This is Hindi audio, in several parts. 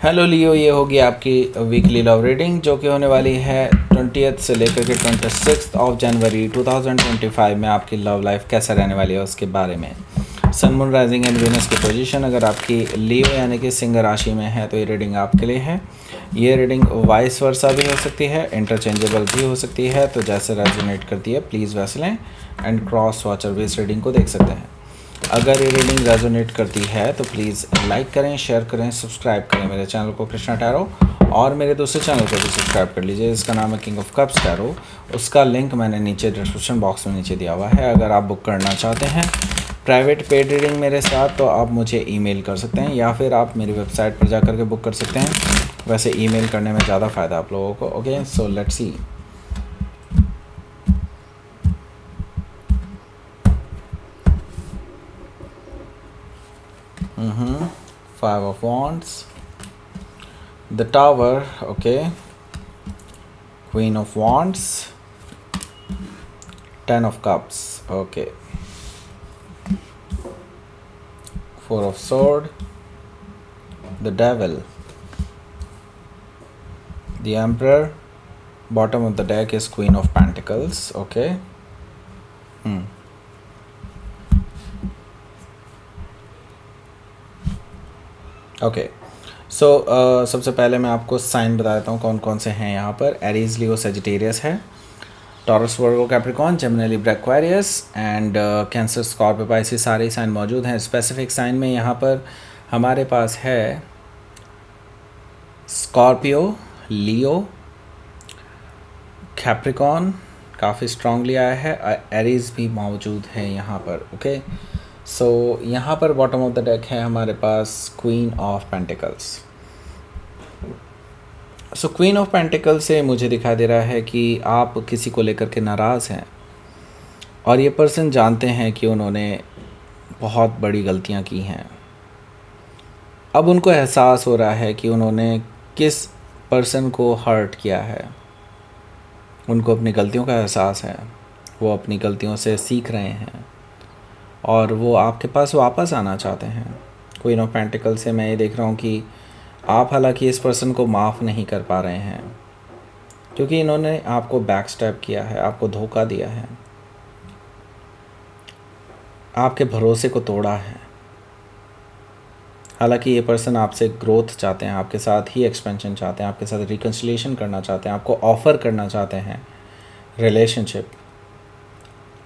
हेलो लियो, ये होगी आपकी वीकली लव रीडिंग जो कि होने वाली है 20th से लेकर के 26 ऑफ जनवरी 2025 में। आपकी लव लाइफ कैसा रहने वाली है उसके बारे में। Sun moon rising and Venus की पोजीशन अगर आपकी लियो यानी कि सिंह राशि में है तो ये रीडिंग आपके लिए है। ये रीडिंग वाइस वर्सा भी हो सकती है, इंटरचेंजेबल भी हो सकती है, तो जैसे रेजोनेट करती है प्लीज़ वैसे लें एंड क्रॉस वॉचर भी इस रीडिंग को देख सकते हैं। अगर ये रीडिंग रेजोनेट करती है तो प्लीज़ लाइक करें, शेयर करें, सब्सक्राइब करें मेरे चैनल को कृष्णा टैरो, और मेरे दूसरे चैनल को भी सब्सक्राइब कर लीजिए, इसका नाम है किंग ऑफ कप्स टैरो। उसका लिंक मैंने नीचे डिस्क्रिप्शन बॉक्स में नीचे दिया हुआ है। अगर आप बुक करना चाहते हैं प्राइवेट पेड रीडिंग मेरे साथ तो आप मुझे ईमेल कर सकते हैं या फिर आप मेरी वेबसाइट पर जा करके बुक कर सकते हैं। वैसे ईमेल करने में ज़्यादा फ़ायदा आप लोगों को। Okay, so let's see. Five of Wands, the Tower, okay, Queen of Wands, Ten of Cups, okay, Four of Sword, the Devil, the Emperor. Bottom of the deck is Queen of Pentacles, okay. Okay, so सबसे पहले मैं आपको साइन बता देता हूँ कौन कौन से हैं यहाँ पर। एरीज, लियो, सेजिटेरियस है, taurus, Virgo, Capricorn, Gemini, Libra, Aquarius and cancer, Scorpio, Pisces, सारे साइन मौजूद हैं। स्पेसिफिक साइन में यहाँ पर हमारे पास है स्कॉर्पियो, लियो, कैप्रिकॉर्न काफ़ी स्ट्रांगली आया है, एरीज भी मौजूद है यहाँ पर। ओके, सो यहाँ पर बॉटम ऑफ द डेक है हमारे पास Queen of Pentacles. So Queen of Pentacles से मुझे दिखाई दे रहा है कि आप किसी को लेकर के नाराज़ हैं और ये पर्सन जानते हैं कि उन्होंने बहुत बड़ी गलतियाँ की हैं। अब उनको एहसास हो रहा है कि उन्होंने किस पर्सन को हर्ट किया है। उनको अपनी गलतियों का एहसास है, वो अपनी गलतियों से सीख रहे हैं और वो आपके पास वापस आना चाहते हैं। क्वीन ऑफ पेंटिकल से मैं ये देख रहा हूँ कि आप हालांकि इस पर्सन को माफ़ नहीं कर पा रहे हैं क्योंकि इन्होंने आपको बैक स्टेप किया है, आपको धोखा दिया है, आपके भरोसे को तोड़ा है। हालांकि ये पर्सन आपसे ग्रोथ चाहते हैं, आपके साथ ही एक्सपेंशन चाहते हैं, आपके साथ रिकन्सिलिएशन करना चाहते हैं, आपको ऑफ़र करना चाहते हैं रिलेशनशिप,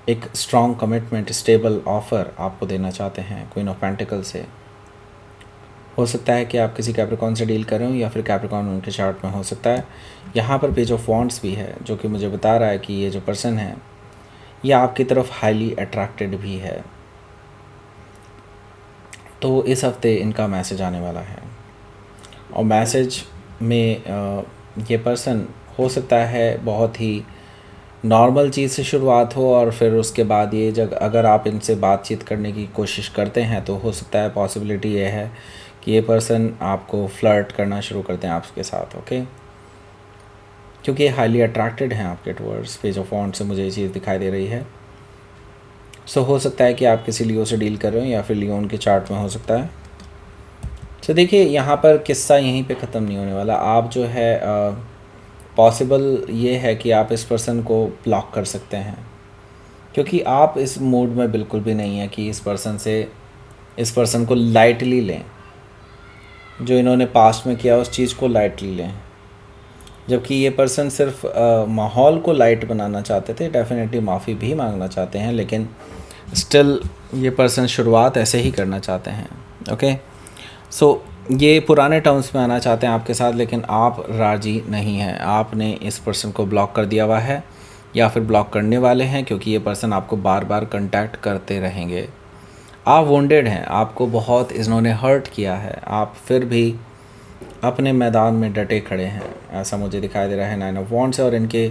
एक स्ट्रॉन्ग कमिटमेंट, स्टेबल ऑफ़र आपको देना चाहते हैं क्वीन ऑफ पेंटिकल से। हो सकता है कि आप किसी कैप्रिकॉर्न से डील कर रहे हो या फिर कैप्रिकॉर्न उनके चार्ट में हो सकता है। यहाँ पर पेज ऑफ वॉन्ड्स भी है जो कि मुझे बता रहा है कि ये जो पर्सन है ये आपकी तरफ हाईली अट्रैक्टेड भी है। तो इस हफ्ते इनका मैसेज आने वाला है और मैसेज में ये पर्सन हो सकता है बहुत ही नॉर्मल चीज़ से शुरुआत हो और फिर उसके बाद ये जब अगर आप इनसे बातचीत करने की कोशिश करते हैं तो हो सकता है पॉसिबिलिटी ये है कि ये पर्सन आपको फ्लर्ट करना शुरू करते हैं आपके साथ। ओके, क्योंकि ये हाईली अट्रैक्टेड हैं आपके टुवर्ड्स। पेज ऑफ वॉन्ड्स से मुझे ये चीज़ दिखाई दे रही है। सो हो सकता है कि आप किसी लियो से डील कर रहे हो या फिर लियो उनके चार्ट में हो सकता है। तो देखिए यहाँ पर किस्सा यहीं पे ख़त्म नहीं होने वाला। आप जो है पॉसिबल ये है कि आप इस पर्सन को ब्लॉक कर सकते हैं क्योंकि आप इस मूड में बिल्कुल भी नहीं है कि इस पर्सन को लाइटली लें। जो इन्होंने पास्ट में किया उस चीज़ को लाइटली लें, जबकि ये पर्सन सिर्फ माहौल को लाइट बनाना चाहते थे। डेफिनेटली माफ़ी भी मांगना चाहते हैं लेकिन स्टिल ये पर्सन शुरुआत ऐसे ही करना चाहते हैं। ओके, सो ये पुराने टर्म्स में आना चाहते हैं आपके साथ लेकिन आप राज़ी नहीं हैं। आपने इस पर्सन को ब्लॉक कर दिया हुआ है या फिर ब्लॉक करने वाले हैं क्योंकि ये पर्सन आपको बार बार कांटेक्ट करते रहेंगे। आप वोंडेड हैं, आपको बहुत इन्होंने हर्ट किया है, आप फिर भी अपने मैदान में डटे खड़े हैं, ऐसा मुझे दिखाई दे रहा है। 9 ऑफ वॉन्ड्स है और इनके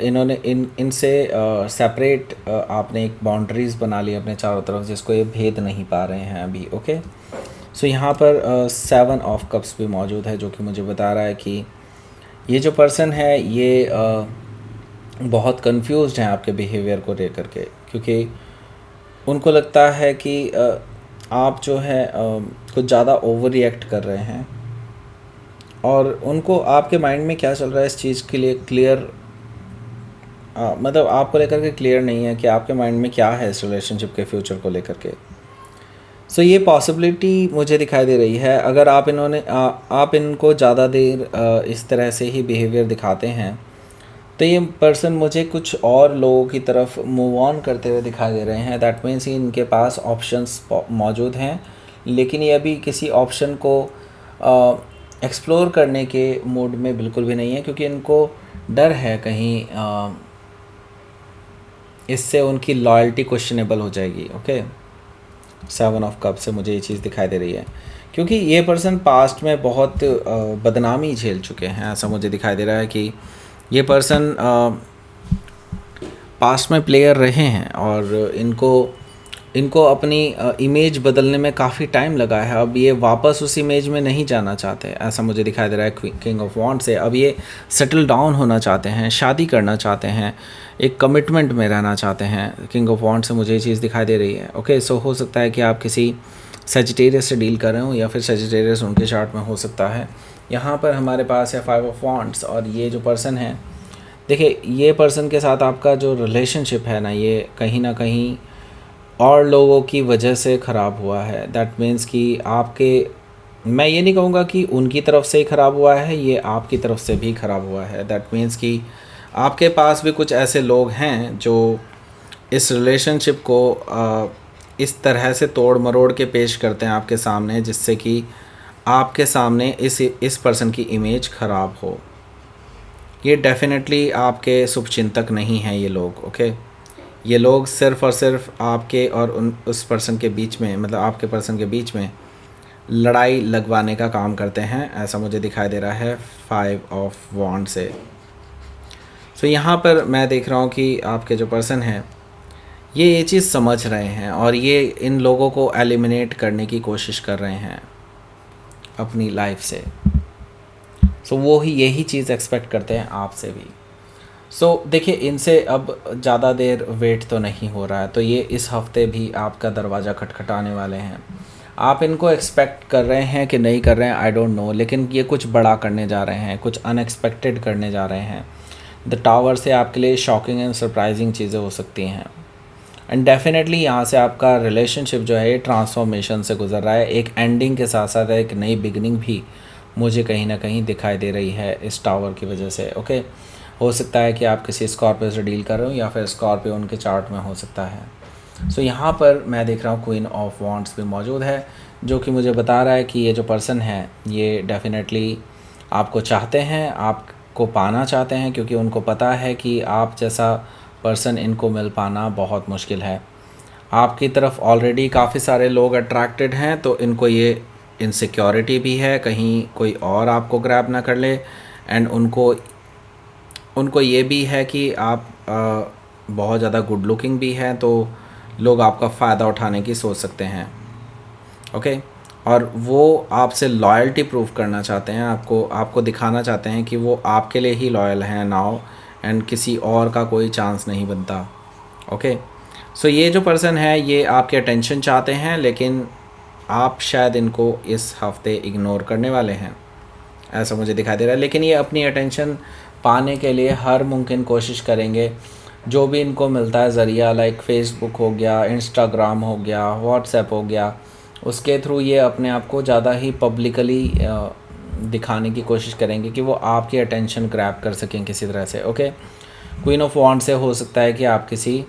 इन्होंने इनसे सेपरेट आपने एक बाउंड्रीज़ बना ली अपने चारों तरफ जिसको ये भेद नहीं पा रहे हैं अभी। ओके, सो यहाँ पर 7 ऑफ कप्स भी मौजूद है जो कि मुझे बता रहा है कि ये जो पर्सन है ये बहुत कंफ्यूज्ड हैं आपके बिहेवियर को लेकर के, क्योंकि उनको लगता है कि आप जो है कुछ ज़्यादा ओवर रिएक्ट कर रहे हैं और उनको आपके माइंड में क्या चल रहा है इस चीज़ के लिए क्लियर, मतलब आपको लेकर के क्लियर नहीं है कि आपके माइंड में क्या है इस रिलेशनशिप के फ्यूचर को लेकर के। सो ये पॉसिबिलिटी मुझे दिखाई दे रही है। अगर आप इनको ज़्यादा देर इस तरह से ही बिहेवियर दिखाते हैं तो ये पर्सन मुझे कुछ और लोगों की तरफ मूव ऑन करते हुए दिखाई दे रहे हैं। दैट मीन्स इनके पास ऑप्शंस मौजूद हैं, लेकिन ये अभी किसी ऑप्शन को एक्सप्लोर करने के मूड में बिल्कुल भी नहीं है, क्योंकि इनको डर है कहीं इससे उनकी लॉयल्टी क्वेश्चनेबल हो जाएगी। ओके, 7 ऑफ कप से मुझे ये चीज़ दिखाई दे रही है, क्योंकि ये पर्सन पास्ट में बहुत बदनामी झेल चुके हैं। ऐसा मुझे दिखाई दे रहा है कि ये पर्सन पास्ट में प्लेयर रहे हैं और इनको अपनी इमेज बदलने में काफ़ी टाइम लगा है। अब ये वापस उस इमेज में नहीं जाना चाहते, ऐसा मुझे दिखाई दे रहा है किंग ऑफ वॉन्ड से। अब ये सेटल डाउन होना चाहते हैं, शादी करना चाहते हैं, एक कमिटमेंट में रहना चाहते हैं। किंग ऑफ वॉन्ड से मुझे ये चीज़ दिखाई दे रही है। ओके, सो हो सकता है कि आप किसी सेजिटेरियस से डील कर रहे हो, या फिर सेजिटेरियस उनके चार्ट में हो सकता है। यहाँ पर हमारे पास है 5 ऑफ वॉन्ड्स, और ये जो पर्सन है, देखिए ये पर्सन के साथ आपका जो रिलेशनशिप है ना, ये कहीं ना कहीं और लोगों की वजह से ख़राब हुआ है। दैट मीन्स कि मैं ये नहीं कहूँगा कि उनकी तरफ से ही ख़राब हुआ है, ये आपकी तरफ से भी ख़राब हुआ है। दैट मीन्स कि आपके पास भी कुछ ऐसे लोग हैं जो इस रिलेशनशिप को इस तरह से तोड़ मरोड़ के पेश करते हैं आपके सामने, जिससे कि आपके सामने इस पर्सन की इमेज ख़राब हो। ये डेफिनेटली आपके शुभचिंतक नहीं हैं ये लोग। ओके, ये लोग सिर्फ़ और सिर्फ आपके और उस पर्सन के बीच में, मतलब आपके पर्सन के बीच में लड़ाई लगवाने का काम करते हैं, ऐसा मुझे दिखाई दे रहा है 5 ऑफ वॉन्ड से। सो यहाँ पर मैं देख रहा हूँ कि आपके जो पर्सन हैं ये चीज़ समझ रहे हैं और ये इन लोगों को एलिमिनेट करने की कोशिश कर रहे हैं अपनी लाइफ से। सो वो ही यही चीज़ एक्सपेक्ट करते हैं आपसे भी। सो देखिए, इनसे अब ज़्यादा देर वेट तो नहीं हो रहा है, तो ये इस हफ्ते भी आपका दरवाज़ा खटखटाने वाले हैं। आप इनको एक्सपेक्ट कर रहे हैं कि नहीं कर रहे हैं, आई डोंट नो, लेकिन ये कुछ बड़ा करने जा रहे हैं, कुछ अनएक्सपेक्टेड करने जा रहे हैं। द टावर से आपके लिए शॉकिंग एंड सरप्राइजिंग चीज़ें हो सकती हैं, एंड डेफिनेटली यहाँ से आपका रिलेशनशिप जो है ट्रांसफॉर्मेशन से गुजर रहा है। एक एंडिंग के साथ साथ एक नई बिगनिंग भी मुझे कहीं ना कहीं दिखाई दे रही है इस टावर की वजह से। ओके, हो सकता है कि आप किसी स्कॉर्पियो से डील कर रहे हो, या फिर स्कॉर्पियो उनके चार्ट में हो सकता है। सो यहाँ पर मैं देख रहा हूँ क्वीन ऑफ वॉन्ड्स भी मौजूद है, जो कि मुझे बता रहा है कि ये जो पर्सन है ये डेफिनेटली आपको चाहते हैं, आपको पाना चाहते हैं, क्योंकि उनको पता है कि आप जैसा पर्सन इनको मिल पाना बहुत मुश्किल है। आपकी तरफ ऑलरेडी काफ़ी सारे लोग अट्रैक्टेड हैं, तो इनको ये इनसिक्योरिटी भी है कहीं कोई और आपको ग्रैब ना कर ले, एंड उनको ये भी है कि आप बहुत ज़्यादा गुड लुकिंग भी हैं, तो लोग आपका फ़ायदा उठाने की सोच सकते हैं। ओके, और वो आपसे लॉयल्टी प्रूव करना चाहते हैं, आपको दिखाना चाहते हैं कि वो आपके लिए ही लॉयल हैं नाउ, एंड किसी और का कोई चांस नहीं बनता। ओके, सो ये जो पर्सन है ये आपके अटेंशन चाहते हैं, लेकिन आप शायद इनको इस हफ्ते इग्नोर करने वाले हैं, ऐसा मुझे दिखाई दे रहा है। लेकिन ये अपनी अटेंशन पाने के लिए हर मुमकिन कोशिश करेंगे। जो भी इनको मिलता है ज़रिया, लाइक फेसबुक हो गया, इंस्टाग्राम हो गया, व्हाट्सएप हो गया, उसके थ्रू ये अपने आप को ज़्यादा ही पब्लिकली दिखाने की कोशिश करेंगे कि वो आपकी अटेंशन ग्रैब कर सकें किसी तरह से। ओके, क्वीन ऑफ वॉन्ड से हो सकता है कि आप किसी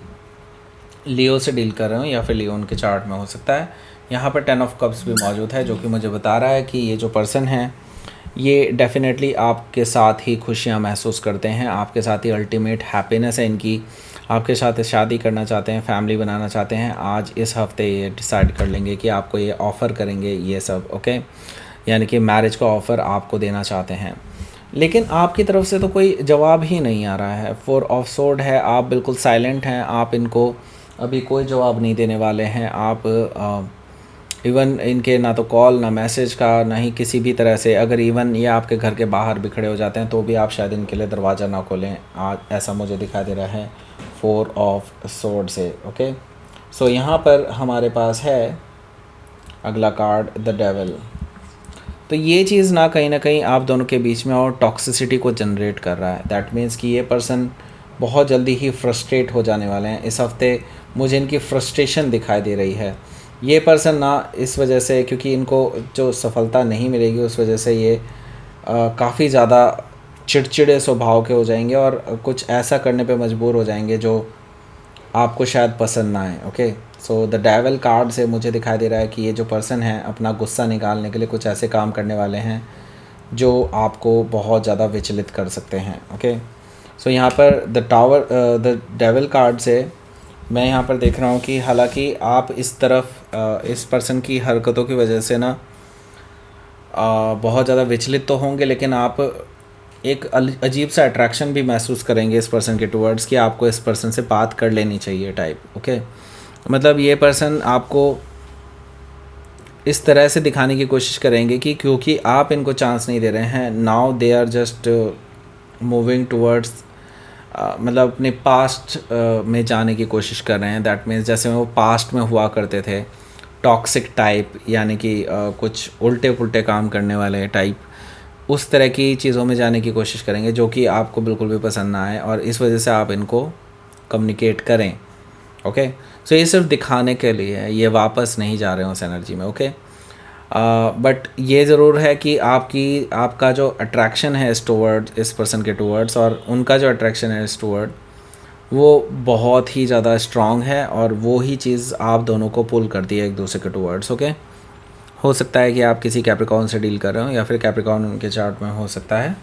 लियो से डील कर रहे हो, या फिर लियो उनके चार्ट में हो सकता है। यहाँ पर 10 ऑफ कप्स भी मौजूद है, जो कि मुझे बता रहा है कि ये जो पर्सन है ये डेफिनेटली आपके साथ ही खुशियाँ महसूस करते हैं, आपके साथ ही अल्टीमेट हैप्पीनेस है इनकी, आपके साथ शादी करना चाहते हैं, फैमिली बनाना चाहते हैं। आज इस हफ्ते ये डिसाइड कर लेंगे कि आपको ये ऑफ़र करेंगे ये सब। ओके, यानी कि मैरिज का ऑफ़र आपको देना चाहते हैं, लेकिन आपकी तरफ से तो कोई जवाब ही नहीं आ रहा है। 4 ऑफ सोर्ड है, आप बिल्कुल साइलेंट हैं, आप इनको अभी कोई जवाब नहीं देने वाले हैं। आप इवन इनके ना तो कॉल ना मैसेज का, ना ही किसी भी तरह से, अगर इवन ये आपके घर के बाहर भी खड़े हो जाते हैं तो भी आप शायद इनके लिए दरवाज़ा ना खोलें आज, ऐसा मुझे दिखाई दे रहा है 4 ऑफ सोर्ड से। ओके, सो यहाँ पर हमारे पास है अगला कार्ड द डेविल। तो ये चीज़ ना कहीं आप दोनों के बीच में और टॉक्सिसिटी को जनरेट कर रहा है। दैट मीन्स कि ये पर्सन बहुत जल्दी ही फ्रस्ट्रेट हो जाने वाले हैं। इस हफ्ते मुझे इनकी फ्रस्ट्रेशन दिखाई दे रही है। ये पर्सन ना इस वजह से, क्योंकि इनको जो सफलता नहीं मिलेगी उस वजह से ये काफ़ी ज़्यादा चिड़चिड़े स्वभाव के हो जाएंगे और कुछ ऐसा करने पे मजबूर हो जाएंगे जो आपको शायद पसंद ना आए। Okay, so the devil card से मुझे दिखाई दे रहा है कि ये जो पर्सन है अपना गुस्सा निकालने के लिए कुछ ऐसे काम करने वाले हैं जो आपको बहुत ज़्यादा विचलित कर सकते हैं। ओके, सो यहाँ पर द डेविल कार्ड से मैं यहाँ पर देख रहा हूँ कि हालांकि आप इस तरफ इस पर्सन की हरकतों की वजह से ना बहुत ज़्यादा विचलित तो होंगे, लेकिन आप एक अजीब सा अट्रैक्शन भी महसूस करेंगे इस पर्सन के टुवर्ड्स कि आपको इस पर्सन से बात कर लेनी चाहिए टाइप। ओके, मतलब ये पर्सन आपको इस तरह से दिखाने की कोशिश करेंगे कि क्योंकि आप इनको चांस नहीं दे रहे हैं, now they are just moving towards मतलब अपने पास्ट में जाने की कोशिश कर रहे हैं। दैट मीन्स जैसे वो पास्ट में हुआ करते थे, टॉक्सिक टाइप, यानी कि कुछ उल्टे पुल्टे काम करने वाले टाइप, उस तरह की चीज़ों में जाने की कोशिश करेंगे जो कि आपको बिल्कुल भी पसंद ना आए और इस वजह से आप इनको कम्युनिकेट करें। ओके, सो ये सिर्फ दिखाने के लिए है, ये वापस नहीं जा रहे हो उस एनर्जी में। ओके, बट ये ज़रूर है कि आपका जो अट्रैक्शन है इस टूवर्ड, इस पर्सन के टूवर्ड्स, और उनका जो अट्रैक्शन है इस टूवर्ड, वो बहुत ही ज़्यादा स्ट्रॉन्ग है और वो ही चीज़ आप दोनों को पुल करती है एक दूसरे के टूवर्ड्स। ओके, हो सकता है कि आप किसी कैप्रिकॉर्न से डील कर रहे हो या फिर कैप्रिकॉर्न उनके चार्ट में हो सकता है।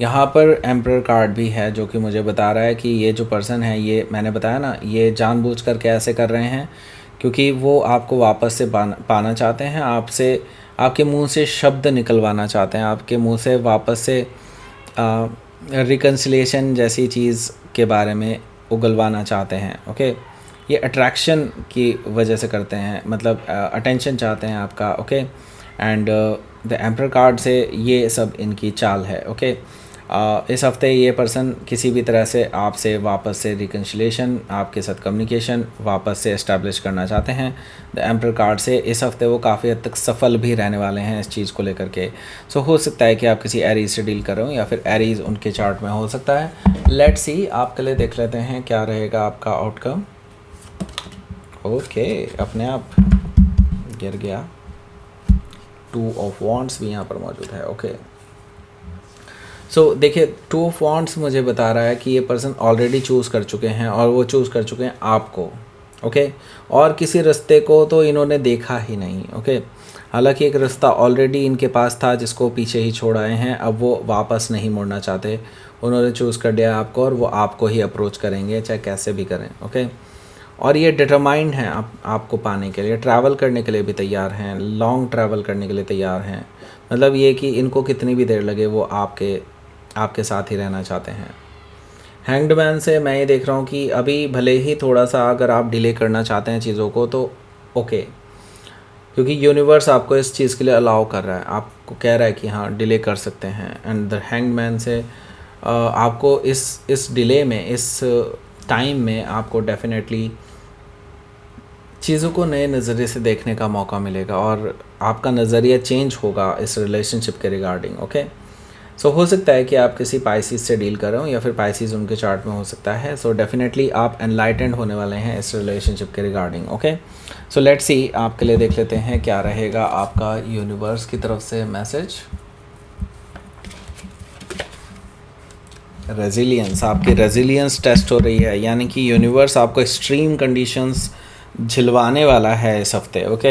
यहाँ पर एम्परर कार्ड भी है जो कि मुझे बता रहा है कि ये जो पर्सन है, ये मैंने बताया ना, ये जानबूझकर के ऐसे कर रहे हैं क्योंकि वो आपको वापस से पाना चाहते हैं, आपसे, आपके मुंह से शब्द निकलवाना चाहते हैं, आपके मुंह से वापस से रिकन्सिलिएशन जैसी चीज़ के बारे में उगलवाना चाहते हैं। ओके, ये अट्रैक्शन की वजह से करते हैं, मतलब अटेंशन चाहते हैं आपका। Okay, and the emperor card से ये सब इनकी चाल है। ओके, इस हफ्ते ये पर्सन किसी भी तरह से आपसे वापस से रिकन्सिलिएशन, आपके साथ कम्युनिकेशन वापस से इस्टेब्लिश करना चाहते हैं। द एम्परर कार्ड से इस हफ्ते वो काफ़ी हद तक सफल भी रहने वाले हैं इस चीज़ को लेकर के। सो हो सकता है कि आप किसी एरीज से डील कर रहे हो या फिर एरीज उनके चार्ट में हो सकता है। लेट्स सी, आपके लिए देख लेते हैं क्या रहेगा आपका आउटकम। ओके, अपने आप गिर गया। 2 ऑफ वॉन्ड्स भी यहाँ पर मौजूद है। ओके, सो देखिए, 2 ऑफ वॉन्ड्स मुझे बता रहा है कि ये पर्सन ऑलरेडी चूज़ कर चुके हैं और वो चूज़ कर चुके हैं आपको। ओके, और किसी रास्ते को तो इन्होंने देखा ही नहीं। ओके, हालांकि एक रास्ता ऑलरेडी इनके पास था जिसको पीछे ही छोड़ आए हैं, अब वो वापस नहीं मुड़ना चाहते, उन्होंने चूज़ कर लिया आपको और वो आपको ही अप्रोच करेंगे चाहे कैसे भी करें। ओके, और ये डिटरमाइंड हैं आपको पाने के लिए, ट्रैवल करने के लिए भी तैयार हैं, लॉन्ग ट्रैवल करने के लिए तैयार हैं। मतलब ये कि इनको कितनी भी देर लगे वो आपके साथ ही रहना चाहते हैं। हैंग्ड मैन से मैं ये देख रहा हूँ कि अभी भले ही थोड़ा सा अगर आप डिले करना चाहते हैं चीज़ों को तो ओके, क्योंकि यूनिवर्स आपको इस चीज़ के लिए अलाउ कर रहा है, आपको कह रहा है कि हाँ डिले कर सकते हैं। एंड द हैंग्ड मैन से आपको इस डिले में, इस टाइम में आपको डेफिनेटली चीज़ों को नए नज़रिए से देखने का मौका मिलेगा और आपका नज़रिया चेंज होगा इस रिलेशनशिप के रिगार्डिंग। ओके, सो हो सकता है कि आप किसी पाइसिस से डील कर रहे हो या फिर पाइसिस उनके चार्ट में हो सकता है। सो डेफिनेटली आप एनलाइटेंड होने वाले हैं इस रिलेशनशिप के regarding. Okay, so let's see, आपके लिए देख लेते हैं क्या रहेगा आपका यूनिवर्स की तरफ से मैसेज। रेजिलियंस, आपकी रेजिलियंस टेस्ट हो रही है, यानी कि यूनिवर्स आपको एक्सट्रीम कंडीशंस झिलवाने वाला है इस हफ्ते। ओके,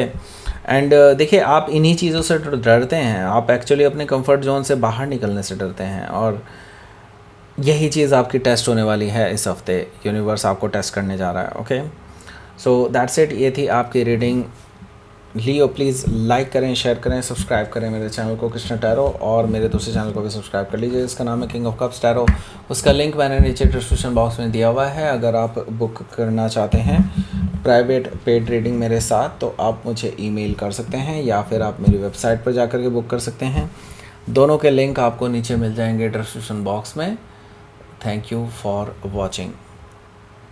एंड देखिए, आप इन्हीं चीज़ों से डरते हैं, आप एक्चुअली अपने कंफर्ट जोन से बाहर निकलने से डरते हैं और यही चीज़ आपकी टेस्ट होने वाली है इस हफ्ते। यूनिवर्स आपको टेस्ट करने जा रहा है। ओके, सो दैट्स इट, ये थी आपकी रीडिंग। लियो प्लीज़ लाइक करें, शेयर करें, सब्सक्राइब करें मेरे चैनल को कृष्णा टैरो, और मेरे दूसरे चैनल को भी सब्सक्राइब कर लीजिए, इसका नाम है किंग ऑफ कप्स टैरो। उसका लिंक मैंने नीचे डिस्क्रिप्शन बॉक्स में दिया हुआ है। अगर आप बुक करना चाहते हैं प्राइवेट पेड रीडिंग मेरे साथ तो आप मुझे ईमेल कर सकते हैं या फिर आप मेरी वेबसाइट पर जाकर के बुक कर सकते हैं। दोनों के लिंक आपको नीचे मिल जाएंगे डिस्क्रिप्शन बॉक्स में। Thank you for watching.